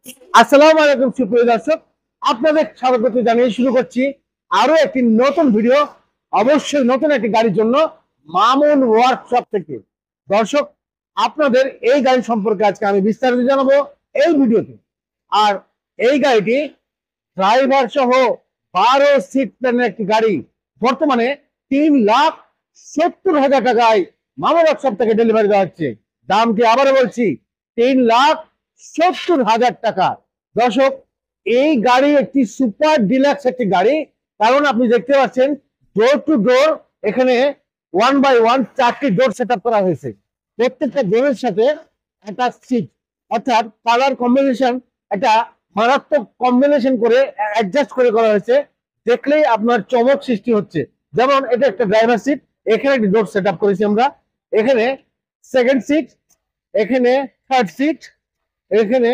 আসসালামু আলাইকুম সুপ্রিয় দর্শক, আপনাদের স্বাগত জানিয়ে শুরু করছি আরো একটি নতুন ভিডিও। অবশ্যই নতুন একটি গাড়ির জন্য মামুন ওয়ার্কশপ থেকে। দর্শক, আপনাদের এই গাড়ি সম্পর্কে আজকে আমি বিস্তারিত জানাবো এই ভিডিওতে। আর এই গাড়িটি ড্রাইভার সহ 12 সিট প্ল্যানের একটি গাড়ি, বর্তমানে 3,70,000 টাকায় মামুন ওয়ার্কশপ থেকে ডেলিভারি দেওয়া হচ্ছে। দামটি আবারও বলছি, 3,70,000 টাকা। দর্শক, এই গাড়ি একটি সুপার ডিলাক্স একটি গাড়ি, কারণ আপনি দেখতে পাচ্ছেন ডোর টু ডোর এখানে 1 বাই 1 4টি ডোর সেট করা হয়েছে। প্রত্যেকটা ডোরের সাথে একটা সিট, অর্থাৎ কালার কম্বিনেশন একটা মারাত্মক কম্বিনেশন করে অ্যাডজাস্ট করে করা হয়েছে। দেখলেই আপনার চমক সৃষ্টি হচ্ছে। যেমন এটা একটা ড্রাইভার সিট, এখানে একটি ডোর সেট করেছি আমরা, এখানে সেকেন্ড সিট, এখানে থার্ড সিট, এখানে